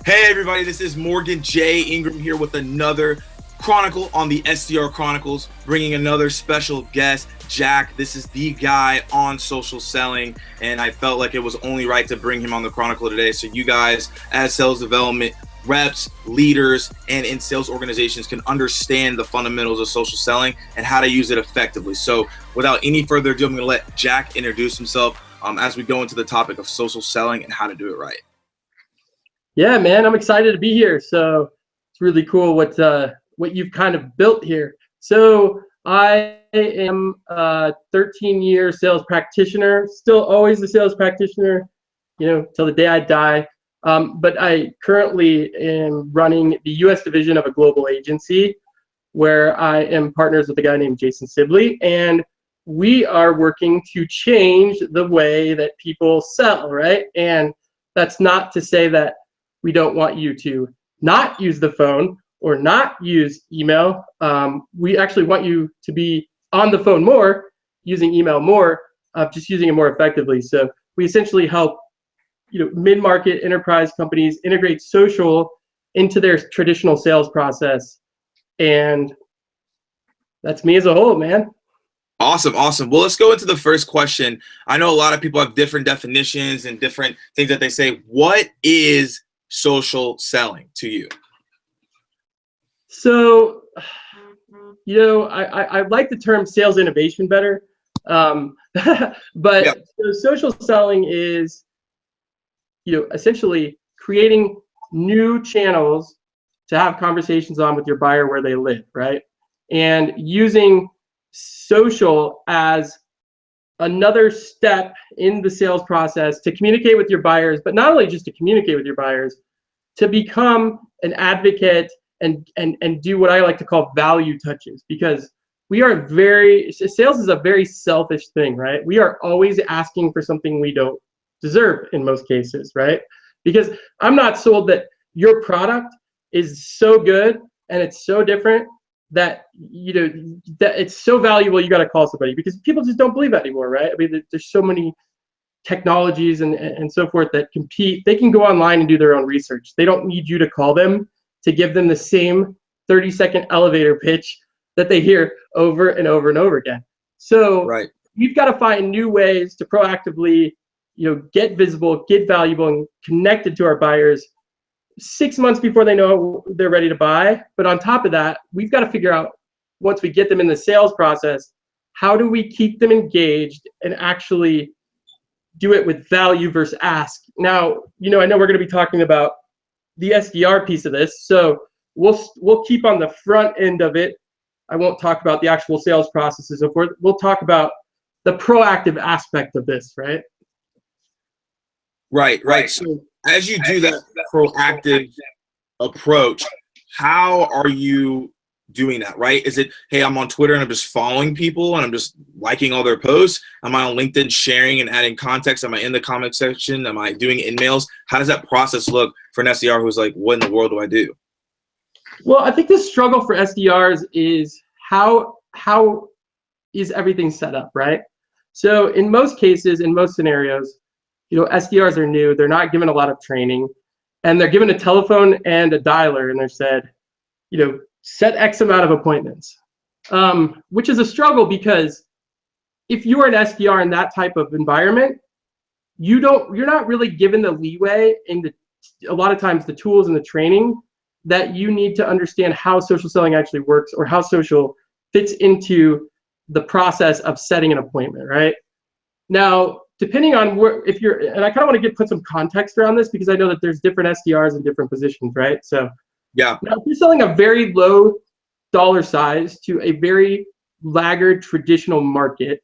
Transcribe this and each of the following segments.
Hey everybody, this is Morgan J. Ingram here with another Chronicle on the SDR Chronicles, bringing another special guest, Jack. This is the guy on social selling, and I felt like it was only right to bring him on the Chronicle today so you guys as sales development reps, leaders, and in sales organizations can understand the fundamentals of social selling and how to use it effectively. So without any further ado, I'm going to let Jack introduce himself as we go into the topic of social selling and how to do it right. Yeah, man, I'm excited to be here. So it's really cool what you've kind of built here. So I am a 13-year sales practitioner, still always a sales practitioner, till the day I die. But I currently am running the U.S. division of a global agency where I am partners with a guy named Jason Sibley, and we are working to change the way that people sell, right? And that's not to say that we don't want you to not use the phone or not use email. We actually want you to be on the phone more, using email more, just using it more effectively. So we essentially help mid-market enterprise companies integrate social into their traditional sales process. And that's me as a whole, man. Awesome. Well, let's go into the first question. I know a lot of people have different definitions and different things that they say. What is social selling to you? So, I like the term sales innovation better. But Yeah. So social selling is, essentially creating new channels to have conversations on with your buyer where they live, right? And using social as another step in the sales process to communicate with your buyers, but not only just to communicate with your buyers, to become an advocate and do what I like to call value touches, because sales is a very selfish thing, right? We are always asking for something we don't deserve in most cases, right? Because I'm not sold that your product is so good and it's so different that that it's so valuable you got to call somebody, because people just don't believe that anymore, right? I mean, there's so many technologies and so forth that compete. They can go online and do their own research. They don't need you to call them to give them the same 30-second elevator pitch that they hear over and over and over again. So Right. We've got to find new ways to proactively get visible, get valuable, and connected to our buyers 6 months before they know they're ready to buy. But on top of that, we've got to figure out, once we get them in the sales process, how do we keep them engaged and actually do it with value versus ask. Now, I know we're going to be talking about the SDR piece of this, so we'll keep on the front end of it. I won't talk about the actual sales process and so forth. We'll talk about the proactive aspect of this, right? Right. So as you do that proactive approach, how are you doing that, right? Is it, hey, I'm on Twitter and I'm just following people and I'm just liking all their posts? Am I on LinkedIn sharing and adding context? Am I in the comment section? Am I doing in-mails? How does that process look for an SDR who's like, what in the world do I do? Well, I think the struggle for SDRs is how is everything set up, right? So in most cases, in most scenarios, SDRs are new. They're not given a lot of training, and they're given a telephone and a dialer, and they're said, set X amount of appointments, which is a struggle, because if you are an SDR in that type of environment, you're not really given the leeway in a lot of times the tools and the training that you need to understand how social selling actually works, or how social fits into the process of setting an appointment, right? Now, depending on and I kind of want to put some context around this, because I know that there's different SDRs in different positions, right? So yeah. Now, if you're selling a very low dollar size to a very laggard traditional market,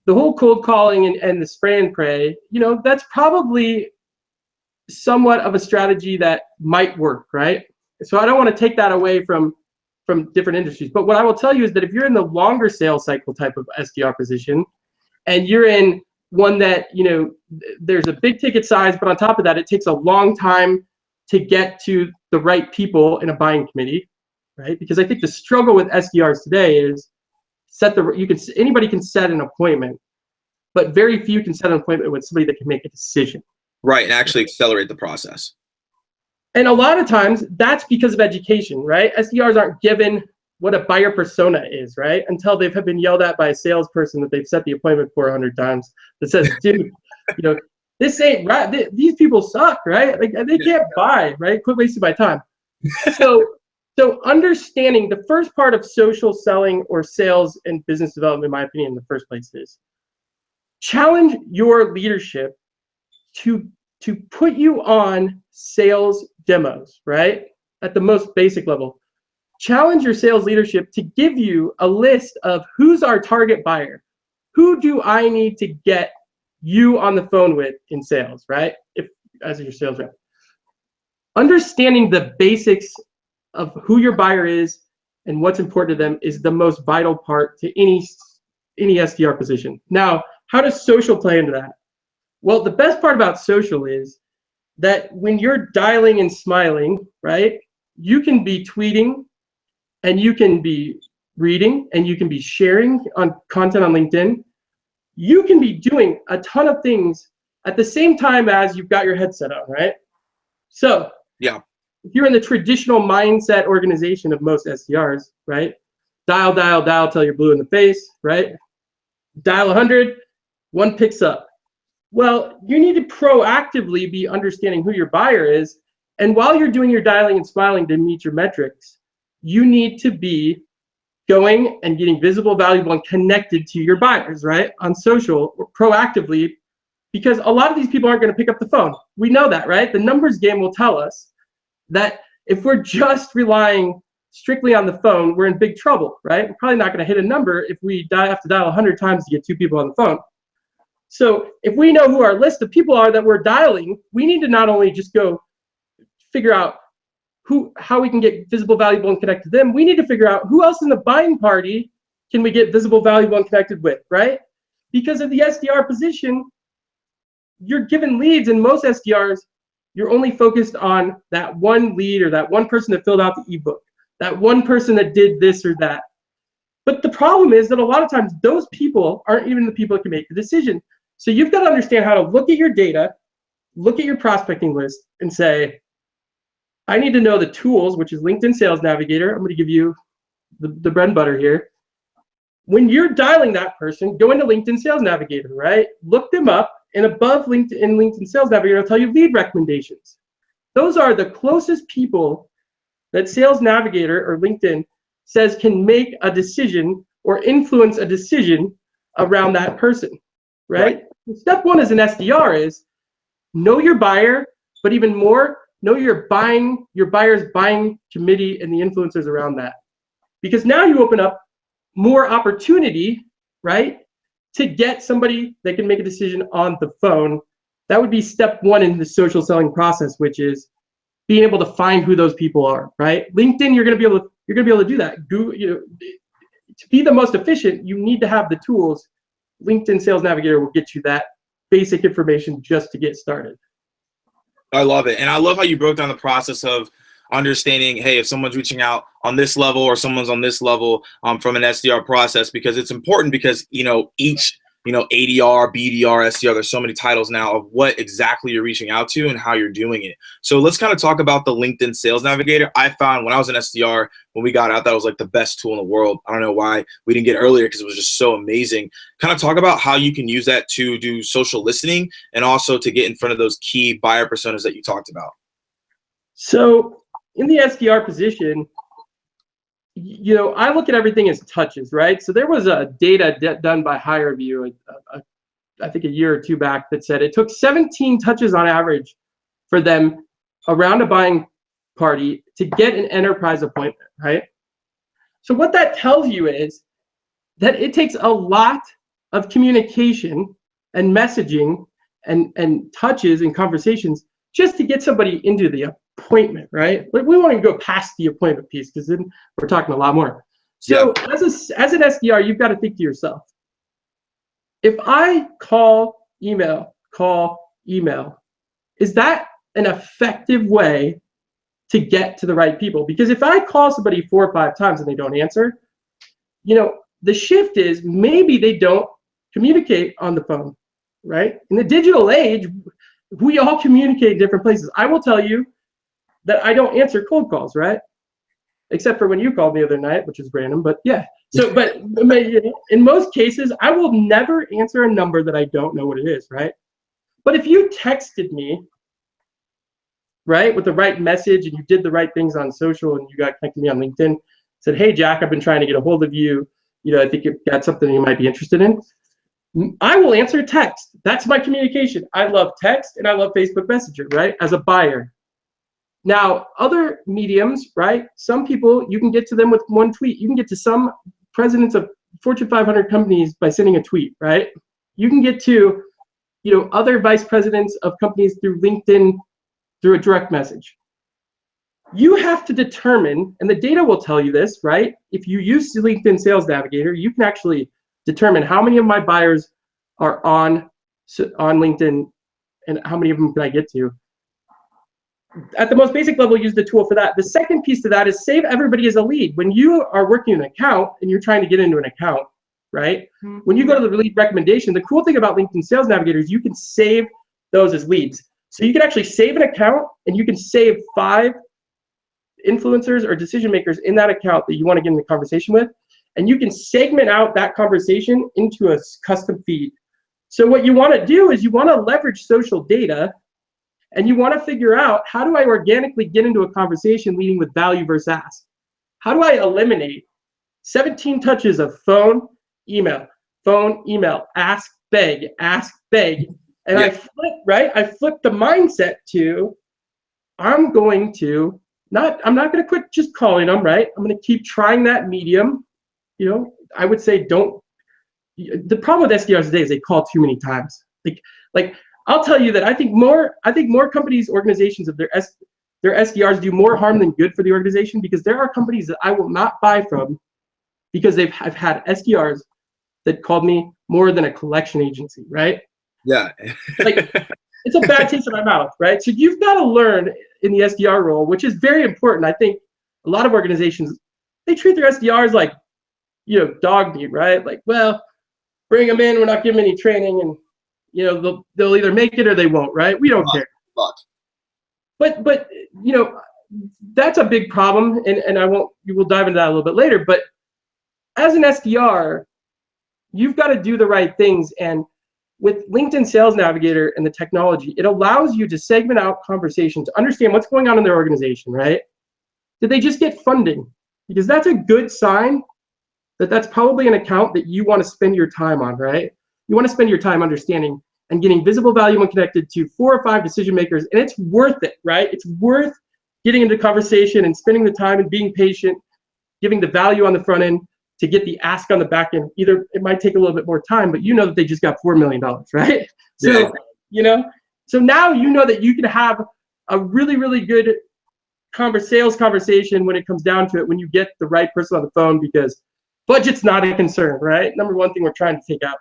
the whole cold calling and the spray and pray, that's probably somewhat of a strategy that might work, right? So I don't want to take that away from different industries. But what I will tell you is that if you're in the longer sales cycle type of SDR position, and you're in one that, there's a big ticket size, but on top of that, it takes a long time to get to the right people in a buying committee, right? Because I think the struggle with SDRs today is anybody can set an appointment, but very few can set an appointment with somebody that can make a decision. Right, and actually accelerate the process. And a lot of times that's because of education, right? SDRs aren't given what a buyer persona is, right? Until they've been yelled at by a salesperson that they've set the appointment for 100 times that says, dude, this ain't right. These people suck, right? Like they can't buy, right? Quit wasting my time. So understanding the first part of social selling or sales and business development, in my opinion, in the first place is challenge your leadership to put you on sales demos, right? At the most basic level. Challenge your sales leadership to give you a list of who's our target buyer. Who do I need to get you on the phone with in sales, right? If as your sales rep. Understanding the basics of who your buyer is and what's important to them is the most vital part to any SDR position. Now, how does social play into that? Well, the best part about social is that when you're dialing and smiling, right, you can be tweeting and you can be reading and you can be sharing on content on LinkedIn. You can be doing a ton of things at the same time as you've got your headset on, right? So yeah, if you're in the traditional mindset organization of most SDRs, right? Dial, dial, dial till you're blue in the face, right? Dial 100, one picks up. Well, you need to proactively be understanding who your buyer is. And while you're doing your dialing and smiling to meet your metrics, you need to be going and getting visible, valuable, and connected to your buyers, right? On social or proactively, because a lot of these people aren't going to pick up the phone. We know that, right? The numbers game will tell us that if we're just relying strictly on the phone, we're in big trouble, right? We're probably not going to hit a number if we have to dial 100 times to get 2 people on the phone. So if we know who our list of people are that we're dialing, we need to not only just go figure out how we can get visible, valuable, and connect to them, we need to figure out who else in the buying party can we get visible, valuable, and connected with, right? Because of the SDR position, you're given leads, and most SDRs, you're only focused on that one lead or that one person that filled out the ebook, that one person that did this or that. But the problem is that a lot of times those people aren't even the people that can make the decision. So you've got to understand how to look at your data, look at your prospecting list, and say, I need to know the tools, which is LinkedIn Sales Navigator. I'm going to give you the bread and butter here. When you're dialing that person, go into LinkedIn Sales Navigator, right? Look them up, and above LinkedIn Sales Navigator, it'll tell you lead recommendations. Those are the closest people that Sales Navigator or LinkedIn says can make a decision or influence a decision around that person, right? Step one as an SDR is know your buyer, but even more, know your buyer's buying committee and the influencers around that. Because now you open up more opportunity, right, to get somebody that can make a decision on the phone. That would be step one in the social selling process, which is being able to find who those people are, right? LinkedIn, you're going to be able to do that. To be the most efficient, you need to have the tools. LinkedIn Sales Navigator will get you that basic information just to get started. I love it. And I love how you broke down the process of understanding, hey, if someone's reaching out on this level or someone's on this level from an SDR process, because it's important because, each, ADR, BDR, SDR, there's so many titles now of what exactly you're reaching out to and how you're doing it. So let's kind of talk about the LinkedIn Sales Navigator. I found when I was an SDR, when we got out, that was like the best tool in the world. I don't know why we didn't get it earlier because it was just so amazing. Kind of talk about how you can use that to do social listening and also to get in front of those key buyer personas that you talked about. So in the SDR position, I look at everything as touches, right? So there was a data done by HireVue, I think a year or two back, that said it took 17 touches on average for them around a buying party to get an enterprise appointment, right? So what that tells you is that it takes a lot of communication and messaging and touches and conversations just to get somebody into the appointment, right? Like we want to go past the appointment piece because then we're talking a lot more. So as an SDR, you've got to think to yourself, if I call, email, is that an effective way to get to the right people? Because if I call somebody 4 or 5 times and they don't answer, the shift is maybe they don't communicate on the phone, right? In the digital age, we all communicate in different places. I will tell you, that I don't answer cold calls, right? Except for when you called me the other night, which is random, but yeah. So, but in most cases, I will never answer a number that I don't know what it is, right? But if you texted me, right, with the right message and you did the right things on social and you got connected to me on LinkedIn, said, hey, Jack, I've been trying to get a hold of you. I think you've got something you might be interested in. I will answer text. That's my communication. I love text and I love Facebook Messenger, right, as a buyer. Now, other mediums, right, some people, you can get to them with one tweet. You can get to some presidents of Fortune 500 companies by sending a tweet, right? You can get to, other vice presidents of companies through LinkedIn, through a direct message. You have to determine, and the data will tell you this, right? If you use LinkedIn Sales Navigator, you can actually determine how many of my buyers are on LinkedIn and how many of them can I get to. At the most basic level, use the tool for that. The second piece to that is save everybody as a lead. When you are working an account and you're trying to get into an account, right? Mm-hmm. When you go to the lead recommendation, the cool thing about LinkedIn Sales Navigator is you can save those as leads. So you can actually save an account and you can save 5 influencers or decision makers in that account that you want to get in the conversation with. And you can segment out that conversation into a custom feed. So what you want to do is you want to leverage social data and you want to figure out, how do I organically get into a conversation leading with value versus ask? How do I eliminate 17 touches of phone, email, ask, beg. And I flip the mindset to, I'm not going to quit just calling them, right? I'm going to keep trying that medium. I would say the problem with SDRs today is they call too many times. Like I'll tell you that I think more companies, organizations of their SDRs do more harm than good for the organization, because there are companies that I will not buy from because I've had SDRs that called me more than a collection agency, right? Yeah. It's a bad taste in my mouth, right? So you've got to learn in the SDR role, which is very important. I think a lot of organizations, they treat their SDRs like, dog meat, right? Like, well, bring them in, we're not giving any training, and they'll either make it or they won't, right? We don't care. But that's a big problem, and we'll dive into that a little bit later. But as an SDR, you've got to do the right things, and with LinkedIn Sales Navigator and the technology, it allows you to segment out conversations, understand what's going on in their organization, right? Did they just get funding? Because that's a good sign that that's probably an account that you want to spend your time on, right? You want to spend your time understanding and getting visible value when connected to 4 or 5 decision makers, and it's worth it, right? It's worth getting into conversation and spending the time and being patient, giving the value on the front end to get the ask on the back end. Either it might take a little bit more time, but that they just got $4 million, right? So, so now that you can have a really, really good sales conversation when it comes down to it, when you get the right person on the phone, because budget's not a concern, right? Number one thing we're trying to take out.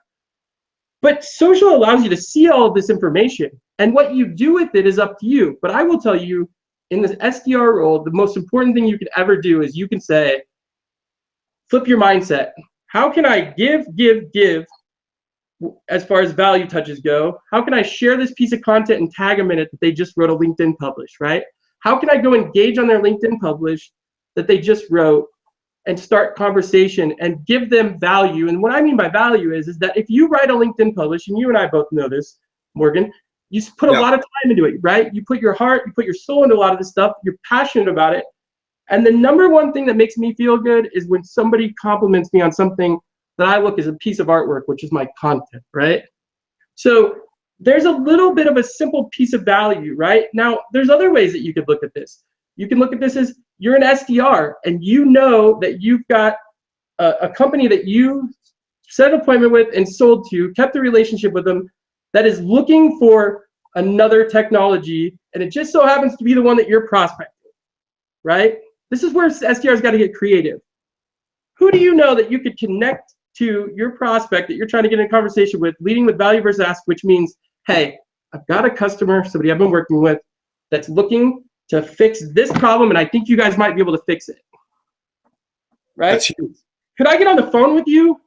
But social allows you to see all of this information, and what you do with it is up to you. But I will tell you, in this SDR role, the most important thing you could ever do is you can say, flip your mindset. How can I give as far as value touches go? How can I share this piece of content and tag them in it that they just wrote a LinkedIn publish, right? How can I go engage on their LinkedIn publish that they just wrote and start conversation and give them value? And what I mean by value is that if you write a LinkedIn publish, and you and I both know this, Morgan, you put a lot of time into it, right? You put your heart, you put your soul into a lot of this stuff. You're passionate about it. And the number one thing that makes me feel good is when somebody compliments me on something that I look as a piece of artwork, which is my content, right? So there's a little bit of a simple piece of value, right? Now, there's other ways that you could look at this. You can look at this as you're an SDR and you know that you've got a company that you set an appointment with and sold to, kept the relationship with them, that is looking for another technology, and it just so happens to be the one that you're prospecting, right? This is where SDR's got to get creative. Who do you know that you could connect to your prospect that you're trying to get in a conversation with, leading with value versus ask, which means, hey, I've got a customer, somebody I've been working with, that's looking to fix this problem, and I think you guys might be able to fix it, right? That's huge. Could I get on the phone with you?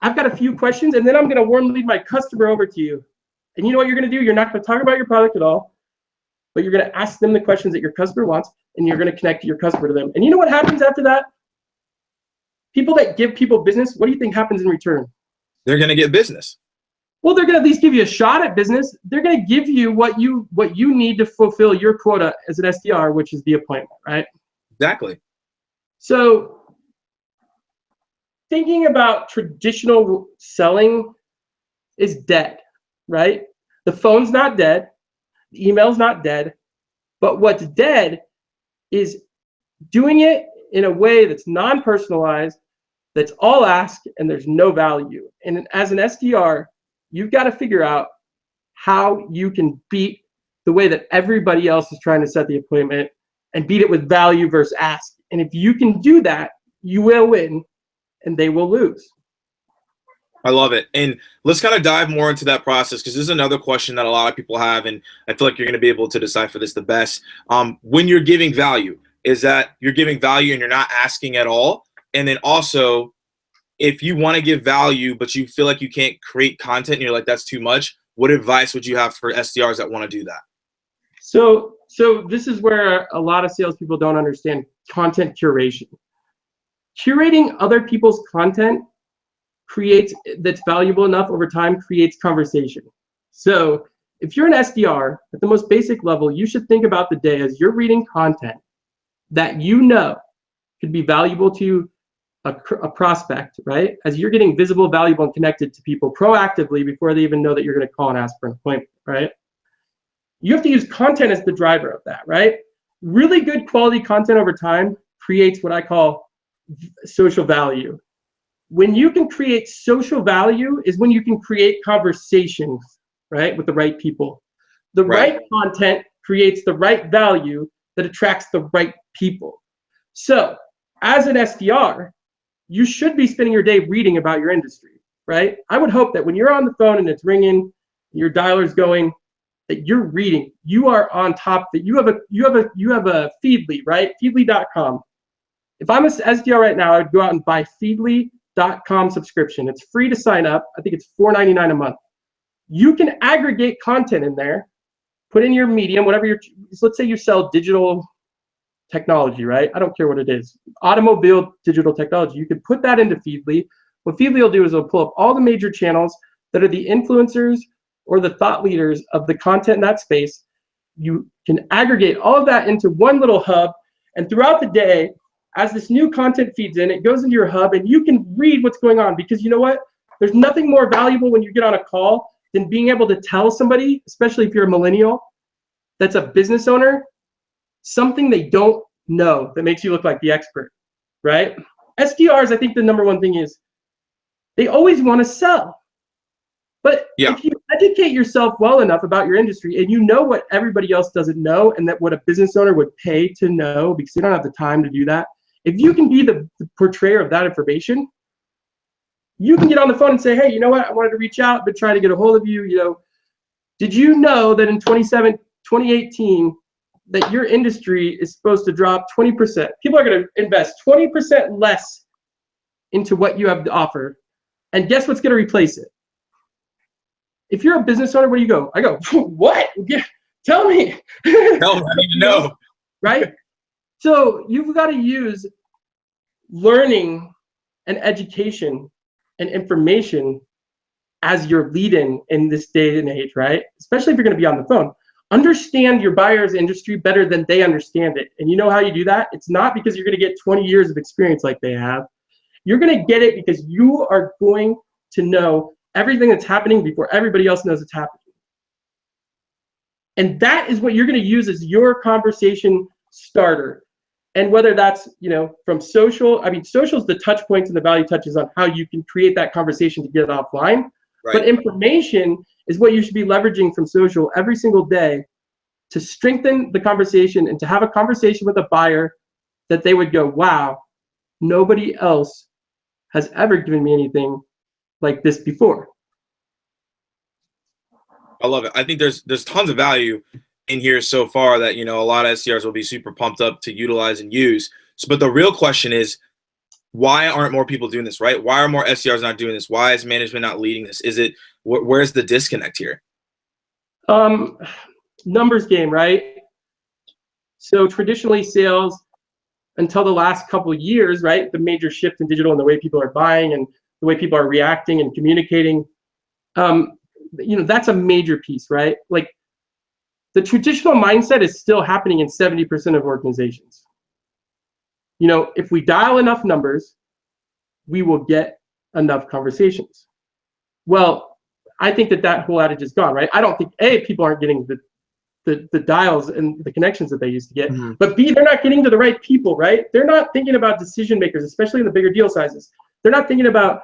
I've got a few questions, and then I'm going to warm lead my customer over to you. And you know what you're going to do? You're not going to talk about your product at all. but you're going to ask them the questions that your customer wants, and you're going to connect your customer to them. And you know what happens after that? People that give people business, what do you think happens in return? They're going to get business. Well, they're going to at least give you a shot at business. They're going to give you what you need to fulfill your quota as an SDR, which is the appointment, right? Exactly. So thinking about traditional selling is dead, right? The phone's not dead. The email's not dead. But what's dead is doing it in a way that's non-personalized, that's all ask, and there's no value. And as an SDR, you've got to figure out how you can beat the way that everybody else is trying to set the appointment and beat it with value versus ask. And if you can do that, you will win and they will lose. I love it. And let's kind of dive more into that process, because this is another question that a lot of people have, and I feel like you're going to be able to decipher this the best. When you're giving value, is that you're giving value and you're not asking at all? And then also, if you want to give value, but you feel like you can't create content and you're like, that's too much, what advice would you have for SDRs that want to do that? So this is where a lot of salespeople don't understand content curation. Curating other people's content that's valuable enough over time creates conversation. So if you're an SDR, at the most basic level, you should think about the day as you're reading content that you know could be valuable to a prospect, right? As you're getting visible, valuable, and connected to people proactively before they even know that you're going to call and ask for an appointment, right? You have to use content as the driver of that, right? Really good quality content over time creates what I call social value. When you can create social value is when you can create conversations, right, with the right people. The right content creates the right value that attracts the right people. So as an SDR, you should be spending your day reading about your industry, right? I would hope that when you're on the phone and it's ringing, your dialer's going, that you're reading, you are on top, that you have a Feedly, right? Feedly.com. If I'm a SDR right now, I would go out and buy Feedly.com subscription. It's free to sign up. I think it's $4.99 a month. You can aggregate content in there, put in your medium, whatever let's say you sell digital technology, right? I don't care what it is. Automobile digital technology. You can put that into Feedly. What Feedly will do is it'll pull up all the major channels that are the influencers or the thought leaders of the content in that space. You can aggregate all of that into one little hub, and throughout the day, as this new content feeds in, it goes into your hub and you can read what's going on, because you know what? There's nothing more valuable when you get on a call than being able to tell somebody, especially if you're a millennial, that's a business owner, something they don't know that makes you look like the expert, right? SDRs, I think the number one thing is they always want to sell. But if you educate yourself well enough about your industry and you know what everybody else doesn't know, and that what a business owner would pay to know because they don't have the time to do that, if you can be the portrayer of that information, you can get on the phone and say, hey, you know what? I wanted to reach out, been trying to get a hold of you. You know, did you know that in 2018, that your industry is supposed to drop 20%? People are going to invest 20% less into what you have to offer. And guess what's going to replace it? If you're a business owner, where do you go? I go, what? Tell me. No, I need to know. Right? So you've got to use learning and education and information as your lead-in this day and age, right? Especially if you're going to be on the phone. Understand your buyer's industry better than they understand it. And you know how you do that? It's not because you're going to get 20 years of experience like they have. You're going to get it because you are going to know everything that's happening before everybody else knows it's happening. And that is what you're going to use as your conversation starter. And whether that's, from social, social is the touch points and the value touches on how you can create that conversation to get it offline. Right. But information is what you should be leveraging from social every single day to strengthen the conversation and to have a conversation with a buyer that they would go, wow, nobody else has ever given me anything like this before. I love it. I think there's tons of value in here so far that, a lot of SDRs will be super pumped up to utilize and use. But the real question is, why aren't more people doing this, right? Why are more SDRs not doing this? Why is management not leading this? Is it, where's the disconnect here? Numbers game, right? So traditionally sales, until the last couple of years, right, the major shift in digital and the way people are buying and the way people are reacting and communicating, that's a major piece, right? Like the traditional mindset is still happening in 70% of organizations. If we dial enough numbers, we will get enough conversations. Well, I think that whole adage is gone, right? I don't think people aren't getting the dials and the connections that they used to get, but B, they're not getting to the right people, right? They're not thinking about decision makers, especially in the bigger deal sizes. They're not thinking about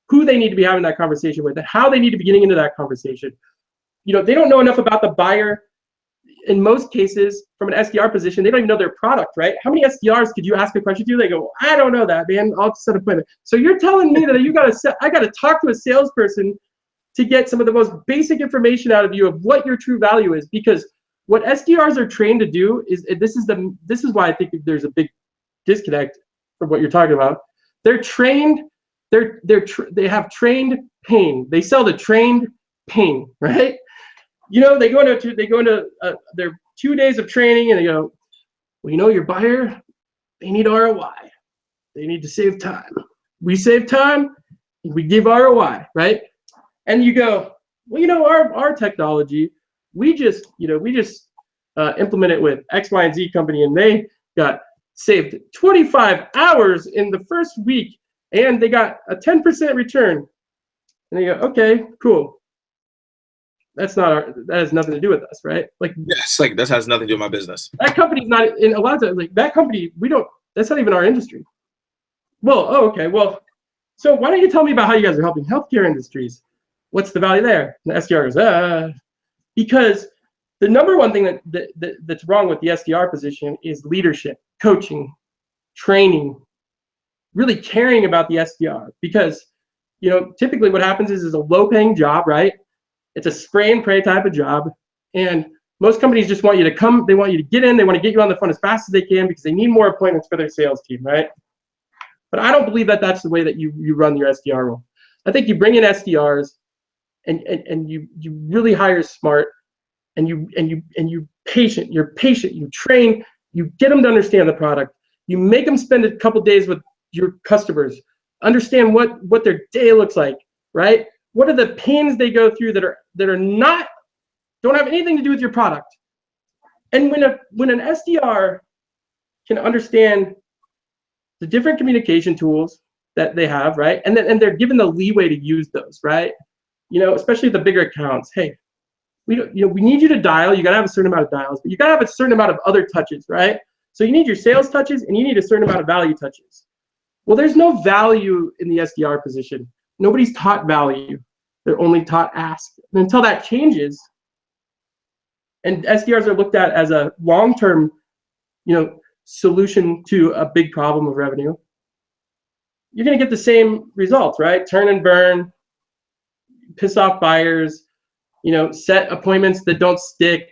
who they need to be having that conversation with and how they need to be getting into that conversation. They don't know enough about the buyer. In most cases, from an SDR position, they don't even know their product, right? How many SDRs could you ask a question to? They go, I don't know that, man. I'll set an appointment. So you're telling me that I got to talk to a salesperson to get some of the most basic information out of you of what your true value is, because what SDRs are trained to do is this is why I think there's a big disconnect from what you're talking about. They're trained. They have trained pain. They sell the trained pain, right? They go into their 2 days of training and they go, well, your buyer, they need ROI. They need to save time. We save time, we give ROI, right? And you go, well, our technology, we just implement it with X, Y, and Z company, and they got saved 25 hours in the first week, and they got a 10% return. And you go, okay, cool. That has nothing to do with us, right? Yes, that has nothing to do with my business. That company's not in a lot of times, that company, that's not even our industry. Well, okay, well, so why don't you tell me about how you guys are helping healthcare industries? What's the value there? And the SDR goes, because the number one thing that's wrong with the SDR position is leadership, coaching, training, really caring about the SDR. Because, typically what happens is a low-paying job, right? It's a spray and pray type of job. And most companies just want you to come, they want you to get in, they want to get you on the phone as fast as they can because they need more appointments for their sales team, right? But I don't believe that that's the way that you run your SDR role. I think you bring in SDRs and you really hire smart and you're patient, you train, you get them to understand the product, you make them spend a couple days with your customers, understand what their day looks like, right? What are the pains they go through that don't have anything to do with your product? And when an SDR can understand the different communication tools that they have, right? And they're given the leeway to use those, right? Especially the bigger accounts. Hey, we need you to dial. You gotta have a certain amount of dials, but you gotta have a certain amount of other touches, right? So you need your sales touches and you need a certain amount of value touches. Well, there's no value in the SDR position. Nobody's taught value. They're only taught ask. And until that changes, and SDRs are looked at as a long-term, solution to a big problem of revenue, you're going to get the same results, right? Turn and burn, piss off buyers, set appointments that don't stick,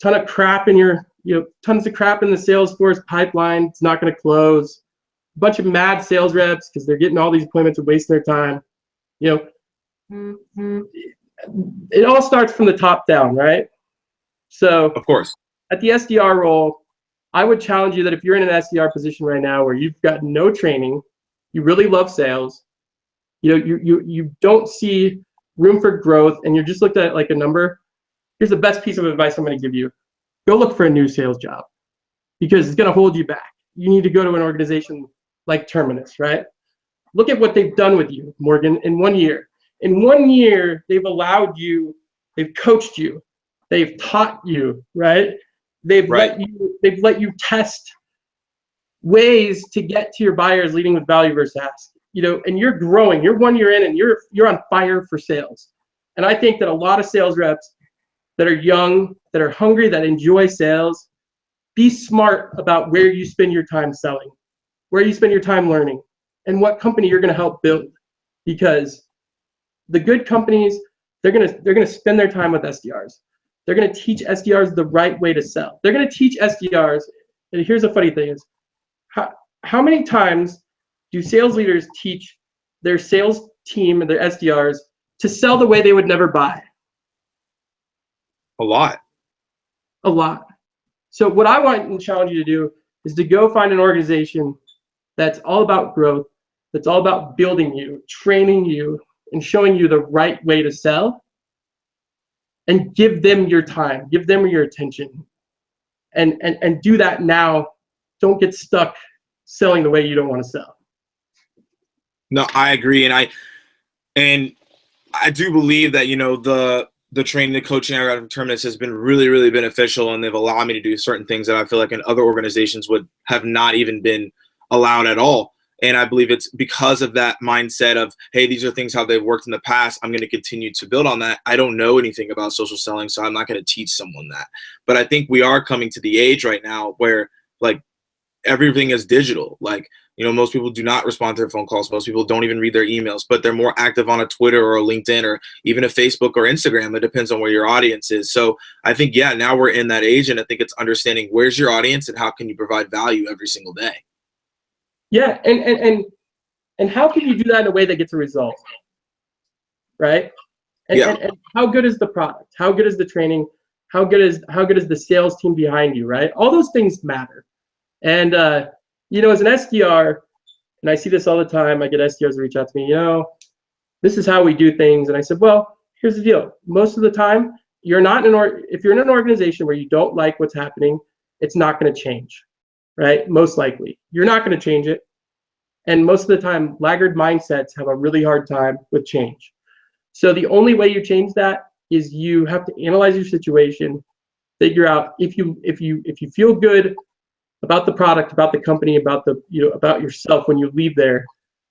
tons of crap in the Salesforce pipeline. It's not going to close. A bunch of mad sales reps because they're getting all these appointments and wasting their time. It all starts from the top down, right? So, of course, at the SDR role, I would challenge you that if you're in an SDR position right now where you've got no training, you really love sales, you don't see room for growth, and you're just looked at like a number, here's the best piece of advice I'm going to give you. Go look for a new sales job because it's going to hold you back. You need to go to an organization like Terminus, right? Look at what they've done with you, Morgan, in 1 year. In 1 year, they've allowed you, they've coached you, they've taught you, right? They've let you test ways to get to your buyers leading with value versus ask. And you're growing. You're 1 year in and you're on fire for sales. And I think that a lot of sales reps that are young, that are hungry, that enjoy sales, be smart about where you spend your time selling, where you spend your time learning, and what company you're going to help build. Because the good companies, they're gonna spend their time with SDRs. They're gonna teach SDRs the right way to sell. They're gonna teach SDRs, and here's the funny thing is, how many times do sales leaders teach their sales team and their SDRs to sell the way they would never buy? A lot. A lot. So what I want and challenge you to do is to go find an organization that's all about growth, that's all about building you, training you, and showing you the right way to sell, and give them your time, give them your attention, and do that now. Don't get stuck selling the way you don't want to sell. No, I agree, and I do believe that, you know, the training, the coaching I got from Terminus has been really, really beneficial, and they've allowed me to do certain things that I feel like in other organizations would have not even been allowed at all. And I believe it's because of that mindset of, hey, these are things how they've worked in the past. I'm going to continue to build on that. I don't know anything about social selling, so I'm not going to teach someone that. But I think we are coming to the age right now where, like, everything is digital. Like, you know, most people do not respond to their phone calls. Most people don't even read their emails, but they're more active on a Twitter or a LinkedIn or even a Facebook or Instagram. It depends on where your audience is. So I think, yeah, now we're in that age, and I think it's understanding where's your audience and how can you provide value every single day. Yeah, and how can you do that in a way that gets a result, right? And how good is the product? How good is the training? How good is the sales team behind you, right? All those things matter. And you know, as an SDR, and I see this all the time, I get SDRs reach out to me, you know, this is how we do things. And I said, well, here's the deal. Most of the time, you're not if you're in an organization where you don't like what's happening, it's not going to change, right? Most likely, you're not going to change it. And most of the time, laggard mindsets have a really hard time with change. So the only way you change that is you have to analyze your situation, figure out if you feel good about the product, about the company, about about yourself when you leave there.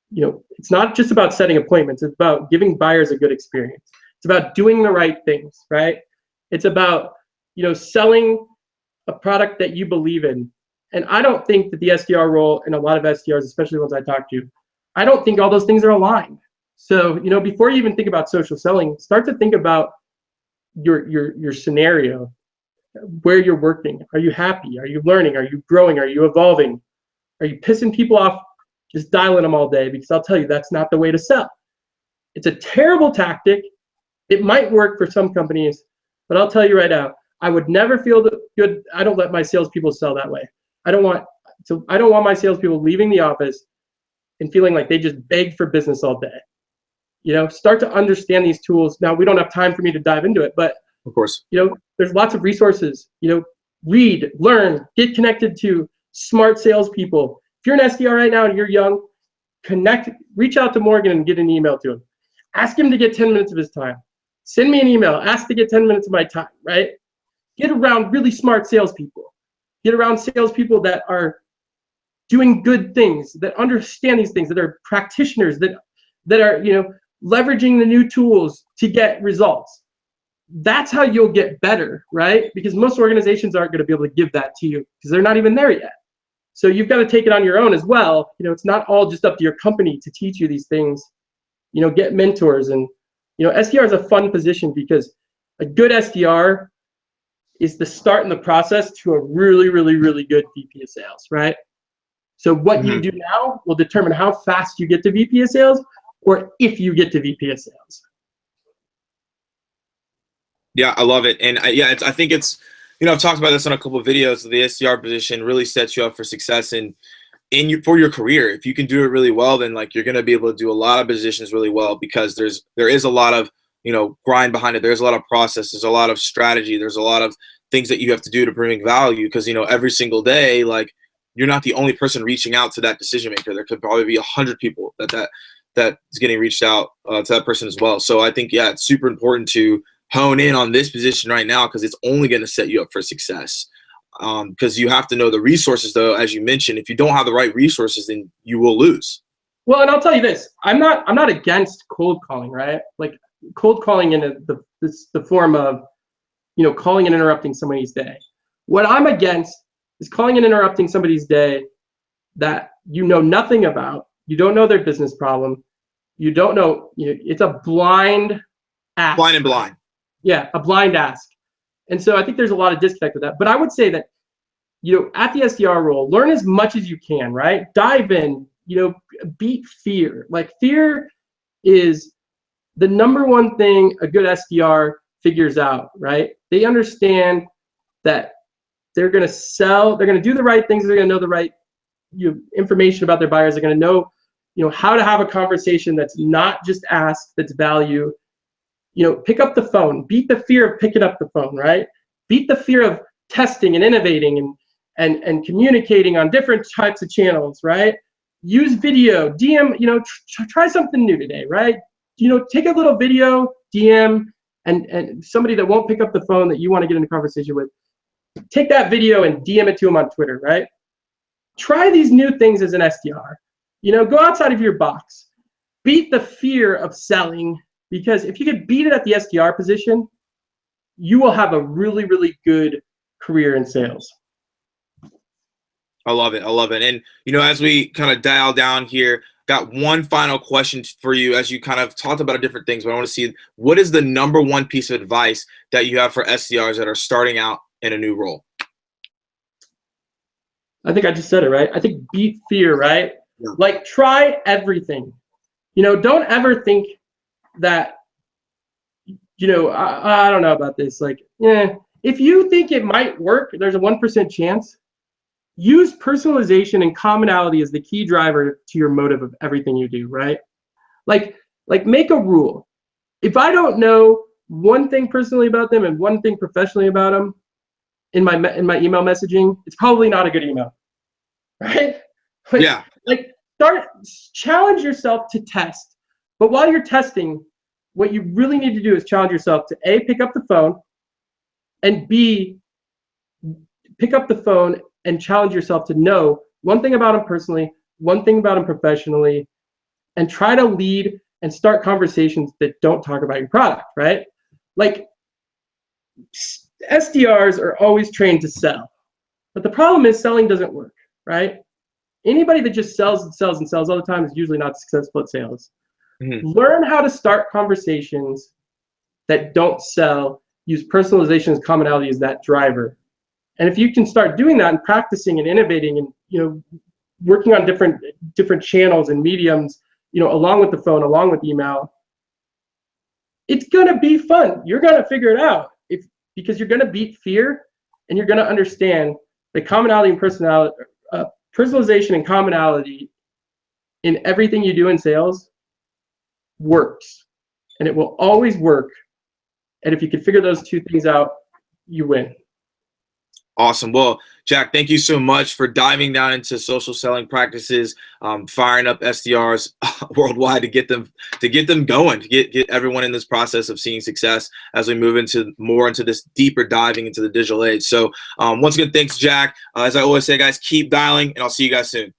You know, it's not just about setting appointments. It's about giving buyers a good experience. It's about doing the right things, right? It's about, you know, selling a product that you believe in. And I don't think that the SDR role, and a lot of SDRs, especially ones I talk to, I don't think all those things are aligned. So, you know, before you even think about social selling, start to think about your scenario, where you're working. Are you happy? Are you learning? Are you growing? Are you evolving? Are you pissing people off just dialing them all day? Because I'll tell you, that's not the way to sell. It's a terrible tactic. It might work for some companies, but I'll tell you right now, I would never feel good. I don't let my salespeople sell that way. I don't want my salespeople leaving the office and feeling like they just begged for business all day. You know, start to understand these tools. Now, we don't have time for me to dive into it, but of course, you know, there's lots of resources. You know, read, learn, get connected to smart salespeople. If you're an SDR right now and you're young, reach out to Morgan and get an email to him. Ask him to get 10 minutes of his time. Send me an email. Ask to get 10 minutes of my time, right? Get around really smart salespeople. Get around salespeople that are doing good things, that understand these things, that are practitioners, that are, you know, leveraging the new tools to get results. That's how you'll get better, right? Because most organizations aren't going to be able to give that to you because they're not even there yet. So you've got to take it on your own as well. You know, it's not all just up to your company to teach you these things. You know, get mentors. And, you know, SDR is a fun position because a good SDR is the start in the process to a really, really, really good VP of sales, right? So what you do now will determine how fast you get to VP of sales or if you get to VP of sales. Yeah, I love it. And I think it's, you know, I've talked about this on a couple of videos. The SDR position really sets you up for success for your career. If you can do it really well, then like you're going to be able to do a lot of positions really well because there is a lot of, you know, grind behind it. There's a lot of process. There's a lot of strategy. There's a lot of things that you have to do to bring value because, you know, every single day, like you're not the only person reaching out to that decision maker. There could probably be 100 people that is getting reached out to that person as well. So I think, yeah, it's super important to hone in on this position right now because it's only going to set you up for success. Because you have to know the resources, though, as you mentioned. If you don't have the right resources, then you will lose. Well, and I'll tell you this: I'm not against cold calling, right? Like cold calling in the form of, you know, calling and interrupting somebody's day. What I'm against is calling and interrupting somebody's day that you know nothing about. You don't know their business problem. You don't know. You know, it's a blind ask. Blind and blind. Yeah, a blind ask. And so I think there's a lot of disconnect with that. But I would say that, you know, at the SDR role, learn as much as you can, right? Dive in, you know, beat fear. Like fear is the number one thing a good SDR figures out, right? They understand that they're going to sell, they're going to do the right things, they're going to know the right information about their buyers, they're going to know, how to have a conversation that's not just ask, that's value. Pick up the phone, beat the fear of picking up the phone, right? Beat the fear of testing and innovating and communicating on different types of channels, right? Use video, DM, try something new today, right? Take a little video, DM, and somebody that won't pick up the phone that you want to get in a conversation with, take that video and DM it to them on Twitter, right? Try these new things as an SDR. Go outside of your box. Beat the fear of selling, because if you could beat it at the SDR position, you will have a really, really good career in sales. I love it. I love it. And, as we kind of dial down here, got one final question for you as you kind of talked about different things, but I want to see, what is the number one piece of advice that you have for SDRs that are starting out in a new role? I think I just said it, right? I think beat fear, right? Yeah. Like, try everything. Don't ever think that, I don't know about this. Like, if you think it might work, there's a 1% chance. Use personalization and commonality as the key driver to your motive of everything you do, right? Like make a rule. If I don't know one thing personally about them and one thing professionally about them in my email messaging, it's probably not a good email, right? Yeah. Challenge yourself to test. But while you're testing, what you really need to do is challenge yourself to A, pick up the phone, and B, pick up the phone and challenge yourself to know one thing about them personally, one thing about them professionally, and try to lead and start conversations that don't talk about your product, right? Like, SDRs are always trained to sell, but the problem is selling doesn't work, right? Anybody that just sells and sells and sells all the time is usually not successful at sales. Mm-hmm. Learn how to start conversations that don't sell. Use personalization as commonality as that driver. And if you can start doing that and practicing and innovating and working on different channels and mediums, along with the phone, along with email, it's gonna be fun. You're gonna figure it out because you're gonna beat fear and you're gonna understand the commonality and personalization and commonality in everything you do in sales works, and it will always work. And if you can figure those two things out, you win. Awesome. Well, Jack, thank you so much for diving down into social selling practices, firing up SDRs worldwide to get them going, to get everyone in this process of seeing success as we move into this deeper diving into the digital age. So once again, thanks, Jack. As I always say, guys, keep dialing, and I'll see you guys soon.